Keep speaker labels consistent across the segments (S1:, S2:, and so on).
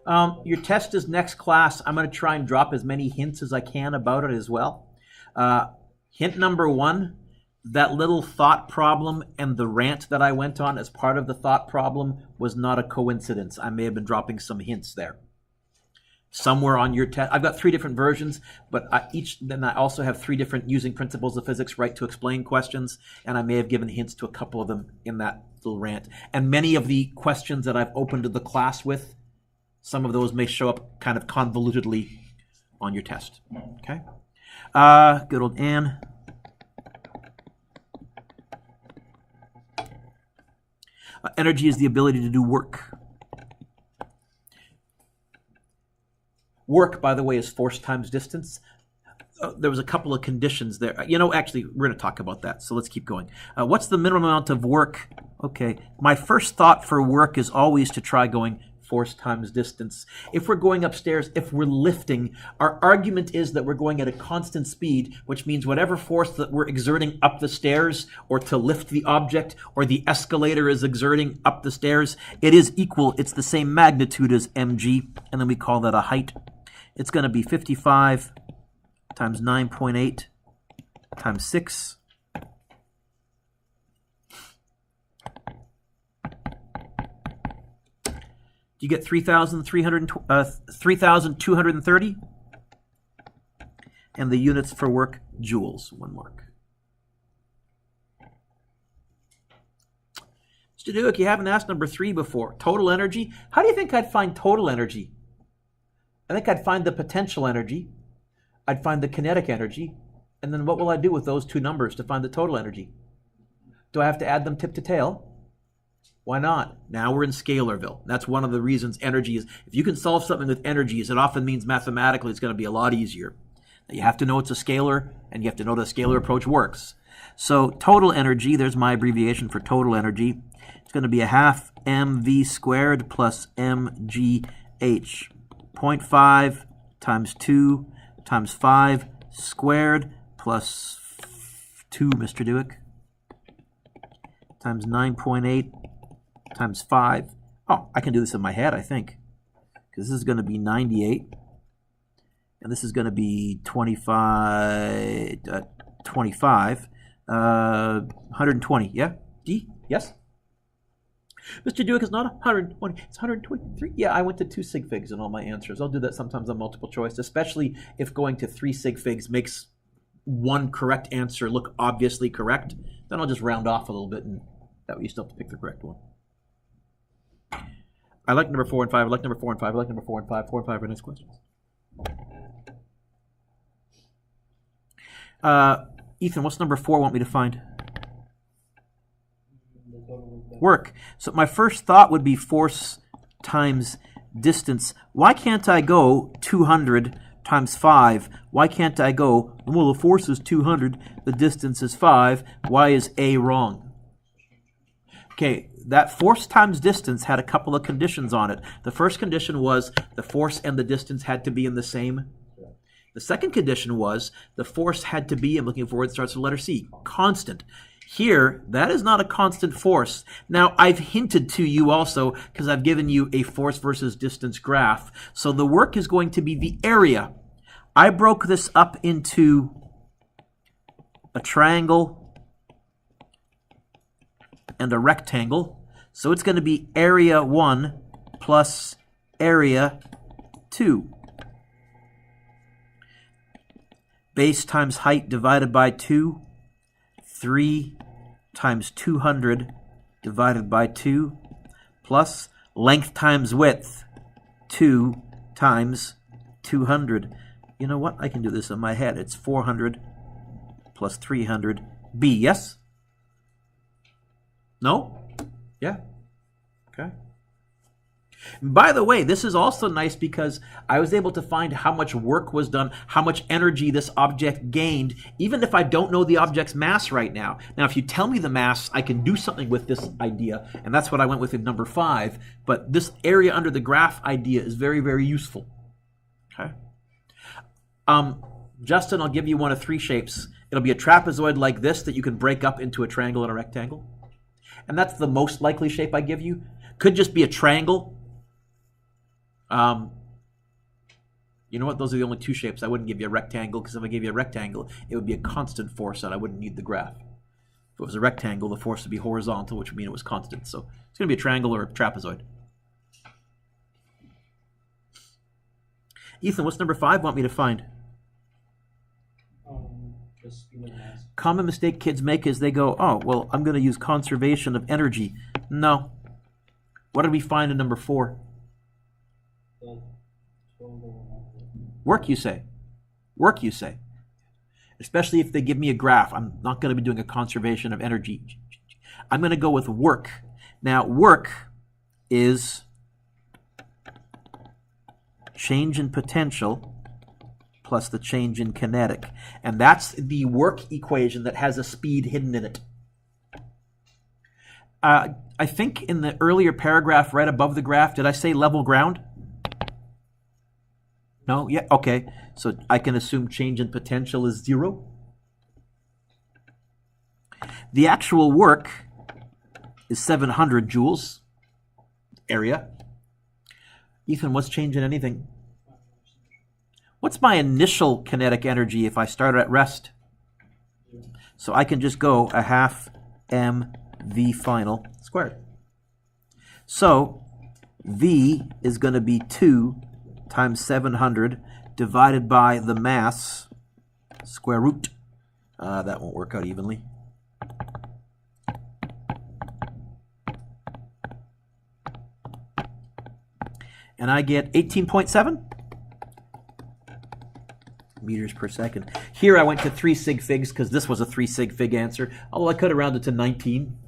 S1: Your test is next class. I'm going to try and drop as many hints as I can about it as well. Hint number 1, that little thought problem and the rant that I went on as part of the thought problem was not a coincidence. I may have been dropping some hints there. Somewhere on your test, I've got 3 different versions, but then I also have 3 different using principles of physics right to explain questions, and I may have given hints to a couple of them in that little rant. And many of the questions that I've opened the class with, some of those may show up kind of convolutedly on your test. Okay? Good old Anne. Energy is the ability to do work. Work, by the way, is force times distance. There was a couple of conditions there. Actually, we're going to talk about that, so let's keep going. What's the minimum amount of work? Okay, my first thought for work is always to try going force times distance. If we're going upstairs, if we're lifting, our argument is that we're going at a constant speed, which means whatever force that we're exerting up the stairs or to lift the object or the escalator is exerting up the stairs, it is equal. It's the same magnitude as mg, and then we call that a height. It's going to be 55 times 9.8 times 6. You get 3,230, and the units for work, joules, 1 mark. Mr. Dueck, you haven't asked number 3 before. Total energy. How do you think I'd find total energy? I think I'd find the potential energy, I'd find the kinetic energy, and then what will I do with those 2 numbers to find the total energy? Do I have to add them tip to tail? Why not? Now we're in scalarville. That's one of the reasons energy is, if you can solve something with energies, it often means mathematically it's going to be a lot easier. You have to know it's a scalar, and you have to know the scalar approach works. So total energy, there's my abbreviation for total energy. It's going to be a half mv squared plus mgh. 0.5 times 2 times 5 squared plus 2, Mr. Dueck, times 9.8 times 5. Oh, I can do this in my head, I think, because this is going to be 98, and this is going to be 25, 120, yeah? D? Yes? Mr. Dueck, is not 120, it's 123. Yeah, I went to 2 sig figs in all my answers. I'll do that sometimes on multiple choice, especially if going to 3 sig figs makes one correct answer look obviously correct. Then I'll just round off a little bit, and that way you still have to pick the correct one. I like number 4 and 5. I like number 4 and 5. I like number 4 and 5. 4 and 5 are next questions. Ethan, what's number 4 want me to find? Work. So my first thought would be force times distance. Why can't I go 200 times 5? Why can't I go, well, the force is 200, the distance is 5. Why is A wrong? Okay, that force times distance had a couple of conditions on it. The first condition was the force and the distance had to be in the same. The second condition was the force had to be, I'm looking forward, it starts with the letter C, constant. Here, that is not a constant force. Now, I've hinted to you also, because I've given you a force versus distance graph. So the work is going to be the area. I broke this up into a triangle and a rectangle. So it's going to be area 1 plus area 2. Base times height divided by 2. 3 times 200 divided by 2 plus length times width, 2 times 200. You know what? I can do this in my head. It's 400 plus 300. B, yes? No? Yeah? Okay. By the way, this is also nice because I was able to find how much work was done, how much energy this object gained, even if I don't know the object's mass right now. Now, if you tell me the mass, I can do something with this idea, and that's what I went with in number 5. But this area under the graph idea is very, very useful. Okay. Justin, I'll give you one of 3 shapes. It'll be a trapezoid like this that you can break up into a triangle and a rectangle. And that's the most likely shape I give you. Could just be a triangle. You know what? Those are the only two shapes. I wouldn't give you a rectangle, because if I gave you a rectangle, it would be a constant force, and I wouldn't need the graph. If it was a rectangle, the force would be horizontal, which would mean it was constant. So it's going to be a triangle or a trapezoid. Ethan, what's number 5 want me to find? Common mistake kids make is they go, oh, well, I'm going to use conservation of energy. No. What did we find in number 4? Work, you say. Work, you say. Especially if they give me a graph. I'm not going to be doing a conservation of energy. I'm going to go with work. Now, work is change in potential plus the change in kinetic. And that's the work equation that has a speed hidden in it. I think in the earlier paragraph right above the graph, did I say level ground? No? Yeah, okay. So I can assume change in potential is 0. The actual work is 700 joules area. Ethan, what's change in anything? What's my initial kinetic energy if I start at rest? So I can just go a half mv final squared. So V is going to be 2 times 700 divided by the mass square root. That won't work out evenly. And I get 18.7 meters per second. Here I went to 3 sig figs because this was a 3 sig fig answer. Although I could have rounded to 19.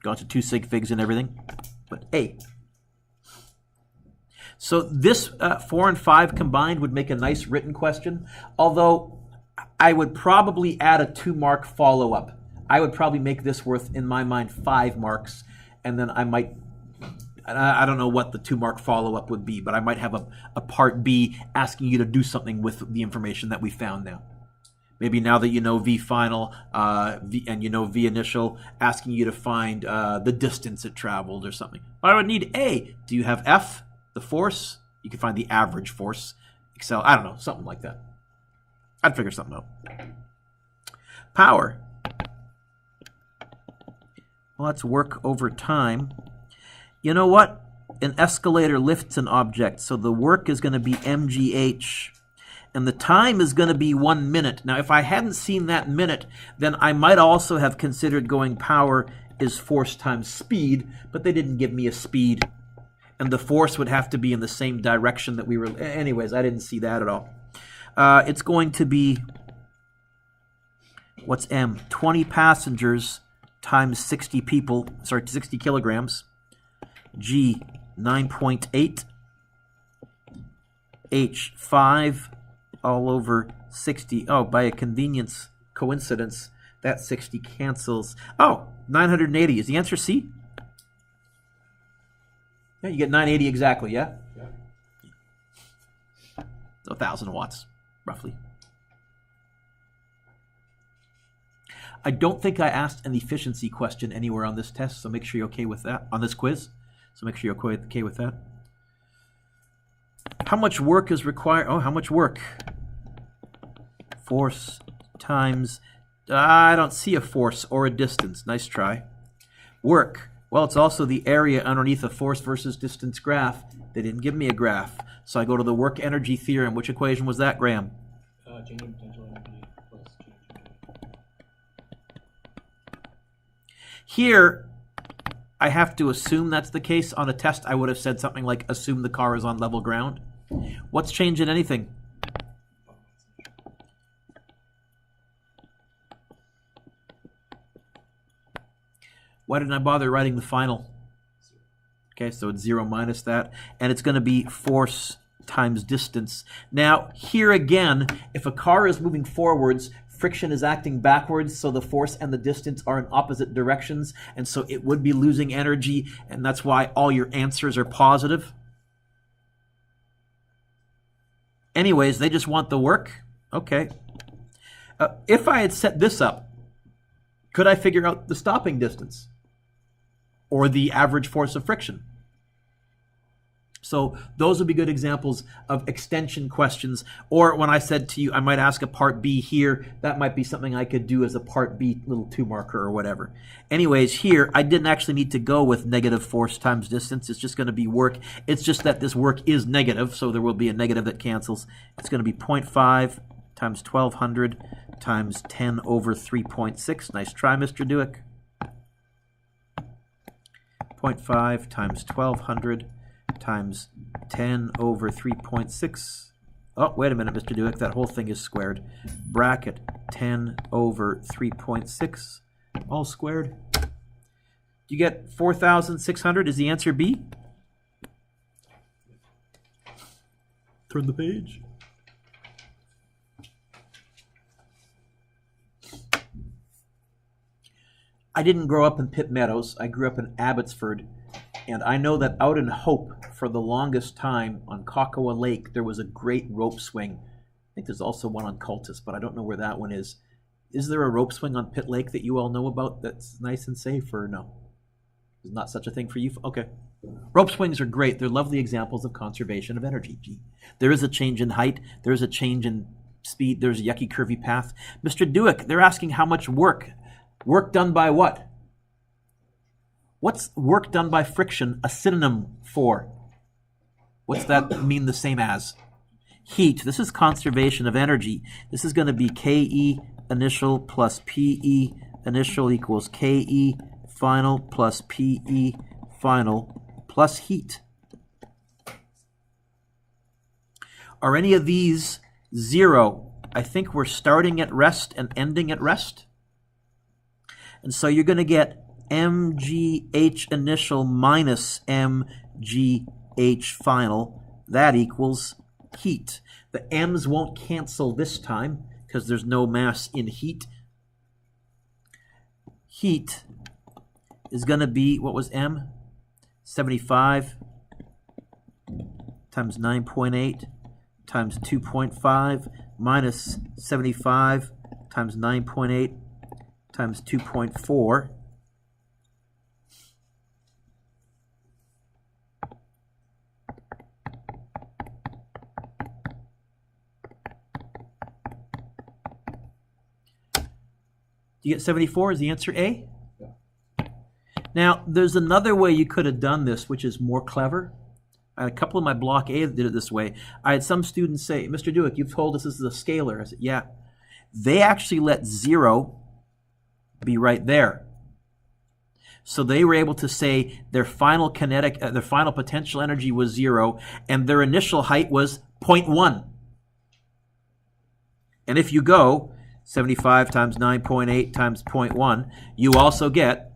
S1: Gone to 2 sig figs and everything. But 8. So this 4 and 5 combined would make a nice written question. Although I would probably add a 2-mark follow-up. I would probably make this worth, in my mind, 5 marks. And then I might... I don't know what the 2-mark follow-up would be, but I might have a part B asking you to do something with the information that we found now. Maybe now that you know V final and you know V initial, asking you to find the distance it traveled or something. But I would need A. Do you have F, the force? You can find the average force. Excel, I don't know, something like that. I'd figure something out. Power. Well, let's work over time. You know what? An escalator lifts an object, so the work is going to be mgh, and the time is going to be 1 minute. Now, if I hadn't seen that minute, then I might also have considered going power is force times speed, but they didn't give me a speed, and the force would have to be in the same direction that we were... Anyways, I didn't see that at all. It's going to be... What's M? 20 passengers times 60 people, 60 kilograms. G, 9.8. H, 5 all over 60. Oh, by a coincidence, that 60 cancels. Oh, 980. Is the answer C? Yeah, you get 980 exactly, yeah? Yeah. So 1,000 watts, roughly. I don't think I asked an efficiency question anywhere on this test, so make sure you're okay with that, on this quiz. So make sure you're okay with that. How much work is required? Oh, how much work? Force times... I don't see a force or a distance. Nice try. Work. Well, it's also the area underneath a force versus distance graph. They didn't give me a graph. So I go to the work energy theorem. Which equation was that, Graham?
S2: Change in potential energy plus change in...
S1: Here... I have to assume that's the case. On a test, I would have said something like, assume the car is on level ground. What's change in anything? Why didn't I bother writing the final? Okay, so it's 0 minus that. And it's going to be force times distance. Now, here again, if a car is moving forwards, friction is acting backwards, so the force and the distance are in opposite directions, and so it would be losing energy, and that's why all your answers are positive. Anyways, they just want the work. Okay. If I had set this up, could I figure out the stopping distance? Or the average force of friction? So those would be good examples of extension questions. Or when I said to you, I might ask a part B here, that might be something I could do as a part B little 2 marker or whatever. Anyways, here, I didn't actually need to go with negative force times distance. It's just going to be work. It's just that this work is negative, so there will be a negative that cancels. It's going to be 0.5 times 1200 times 10 over 3.6. Nice try, Mr. Dueck. 0.5 times 1200 times 10 over 3.6. Oh, wait a minute, Mr. Dueck, that whole thing is squared. Bracket 10 over 3.6, all squared. You get 4,600. Is the answer B? Turn the page. I didn't grow up in Pitt Meadows. I grew up in Abbotsford. And I know that out in Hope, for the longest time on Cocoa Lake, there was a great rope swing. I think there's also one on Cultus, but I don't know where that one is. Is there a rope swing on Pitt Lake that you all know about that's nice and safe, or no? Is not such a thing for you? Okay. Rope swings are great. They're lovely examples of conservation of energy. Gee. There is a change in height. There is a change in speed. There's a yucky, curvy path. Mr. Dueck, they're asking how much work. Work done by what? What's work done by friction a synonym for? What's that mean the same as? Heat. This is conservation of energy. This is going to be KE initial plus PE initial equals KE final plus PE final plus heat. Are any of these 0? I think we're starting at rest and ending at rest. And so you're going to get mgh initial minus mgh final. That equals heat. The m's won't cancel this time because there's no mass in heat. Heat is going to be, what was m? 75 times 9.8 times 2.5 minus 75 times 9.8 times 2.4. Do you get 74? Is the answer A?
S2: Yeah.
S1: Now, there's another way you could have done this, which is more clever. I had a couple of my block A that did it this way. I had some students say, Mr. Dueck, you've told us this is a scalar. I said, yeah. They actually let 0 be right there. So they were able to say their final kinetic, their final potential energy was 0, and their initial height was 0.1. And if you go 75 times 9.8 times 0.1, you also get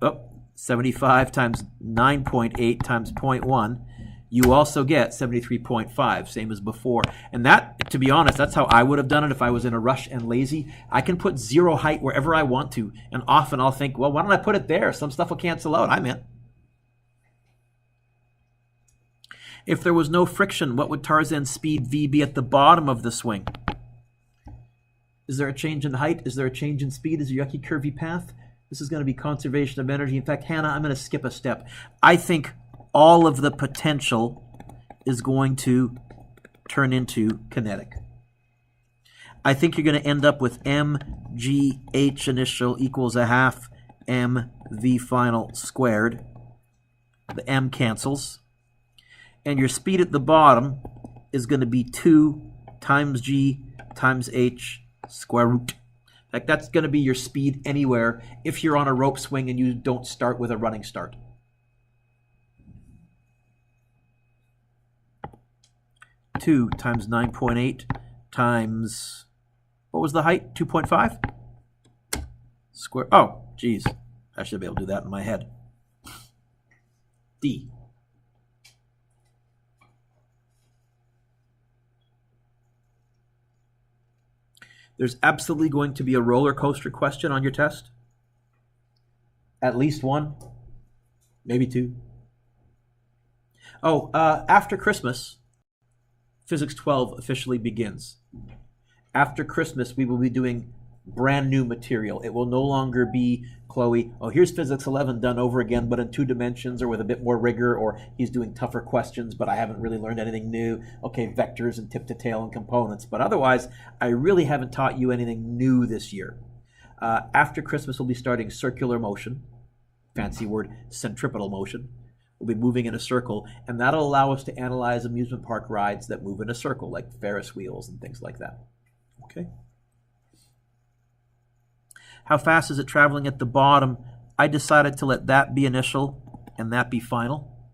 S1: 75 times 9.8 times 0.1. You also get 73.5, same as before. And that, to be honest, that's how I would have done it if I was in a rush and lazy. I can put 0 height wherever I want to, and often I'll think, well, why don't I put it there? Some stuff will cancel out. I'm in. If there was no friction, what would Tarzan's speed V be at the bottom of the swing? Is there a change in height? Is there a change in speed? Is there a yucky, curvy path? This is going to be conservation of energy. In fact, Hannah, I'm going to skip a step. I think all of the potential is going to turn into kinetic. I think you're going to end up with mgh initial equals a half mv final squared. The m cancels. And your speed at the bottom is going to be 2 times g times h square root. In fact, that's going to be your speed anywhere if you're on a rope swing and you don't start with a running start. Two times 9.8 times, what was the height? 2.5? Square, oh, geez. I should be able to do that in my head. D. There's absolutely going to be a roller coaster question on your test. At least one, maybe 2. Oh, after Christmas, Physics 12 officially begins. After Christmas, we will be doing brand new material. It will no longer be, Chloe, oh, here's Physics 11 done over again, but in 2 dimensions or with a bit more rigor, or he's doing tougher questions, but I haven't really learned anything new. Okay, vectors and tip to tail and components. But otherwise, I really haven't taught you anything new this year. After Christmas, we'll be starting circular motion, fancy word, centripetal motion. We'll be moving in a circle, and that'll allow us to analyze amusement park rides that move in a circle, like Ferris wheels and things like that. Okay. How fast is it traveling at the bottom? I decided to let that be initial and that be final.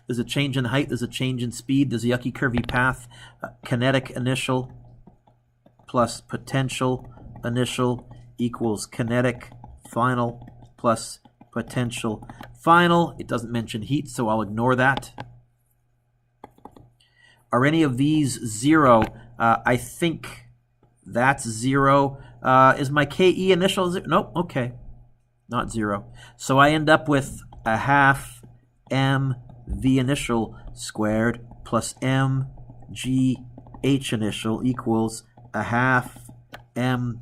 S1: There's a change in height, there's a change in speed, there's a yucky curvy path. Kinetic initial plus potential initial equals kinetic final plus potential final. It doesn't mention heat, so I'll ignore that. Are any of these 0? I think that's 0. Is my KE initial 0? Nope, okay. Not 0. So I end up with a half m v initial squared plus m g h initial equals a half m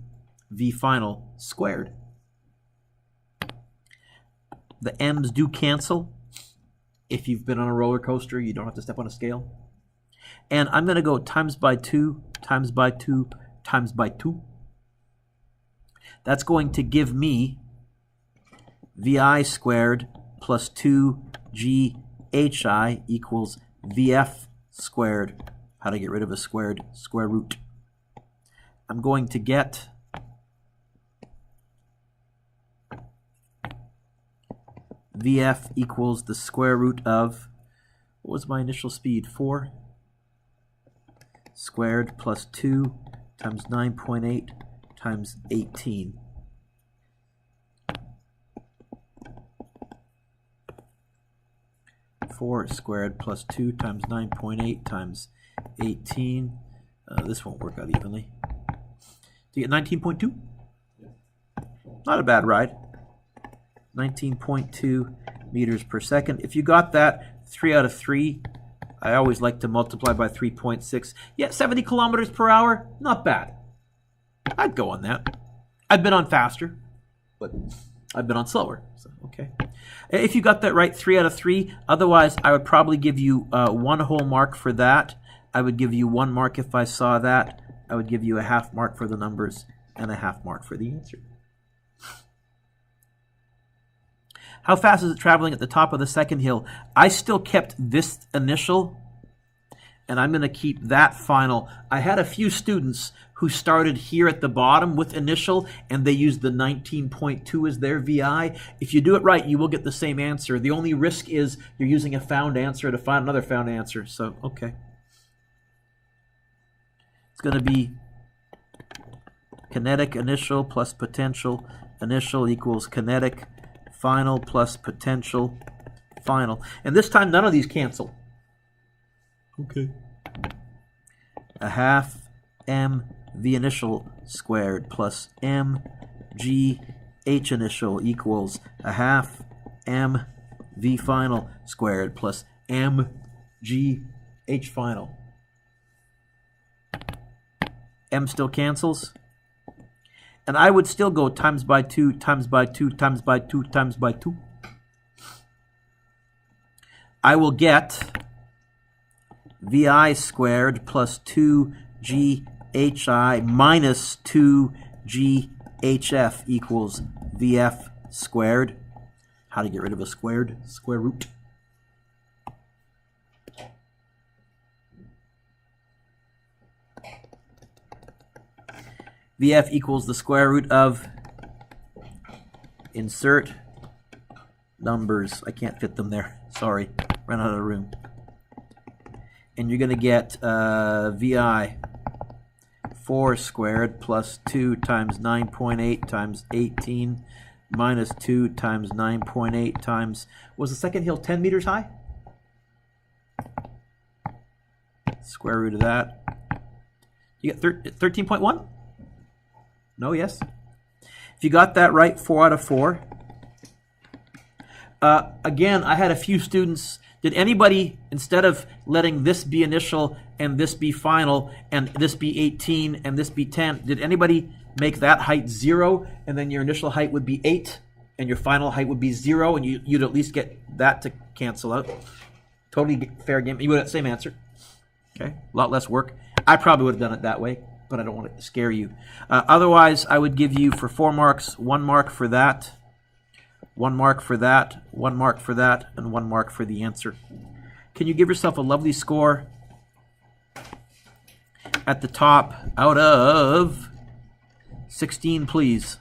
S1: v final squared. The m's do cancel. If you've been on a roller coaster, you don't have to step on a scale. And I'm going to go times by 2, times by 2, times by 2. That's going to give me vi squared plus 2ghi equals vf squared. How to get rid of a squared square root. I'm going to get vf equals the square root of, what was my initial speed? 4 squared plus 2 times 9.8 times 18. Four squared plus 2 times 9.8 times 18. This won't work out evenly. Do you get 19.2? Not a bad ride. 19.2 meters per second. If you got that, 3 out of 3. I always like to multiply by 3.6. Yeah, 70 kilometers per hour, not bad. I'd go on that. I've been on faster, but I've been on slower. So, okay. If you got that right, 3 out of 3. Otherwise, I would probably give you 1 whole mark for that. I would give you 1 mark if I saw that. I would give you a half mark for the numbers and a half mark for the answer. How fast is it traveling at the top of the second hill? I still kept this initial, and I'm going to keep that final. I had a few students who started here at the bottom with initial, and they used the 19.2 as their VI. If you do it right, you will get the same answer. The only risk is you're using a found answer to find another found answer. So, okay. It's going to be kinetic initial plus potential initial equals kinetic final plus potential final. And this time, none of these cancel. Okay. A half m v initial squared plus m g h initial equals a half m v final squared plus m g h final. M still cancels. And I would still go times by 2, times by 2, times by 2, times by 2. I will get vi squared plus 2ghi minus 2ghf equals vf squared. How to get rid of a squared square root. VF equals the square root of, insert numbers. I can't fit them there. Sorry, ran out of room. And you're going to get VI 4 squared plus 2 times 9.8 times 18 minus 2 times 9.8 times, was the second hill 10 meters high? Square root of that. You get 13.1? No, yes? If you got that right, 4 out of 4. Again, I had a few students Did anybody, instead of letting this be initial and this be final and this be 18 and this be 10, did anybody make that height 0 and then your initial height would be 8 and your final height would be 0 and you'd at least get that to cancel out? Totally fair game. You would have the same answer. Okay, a lot less work. I probably would have done it that way, but I don't want to scare you. Otherwise, I would give you for 4 marks, 1 mark for that, 1 mark for that, 1 mark for that, and 1 mark for the answer. Can you give yourself a lovely score at the top out of 16, please?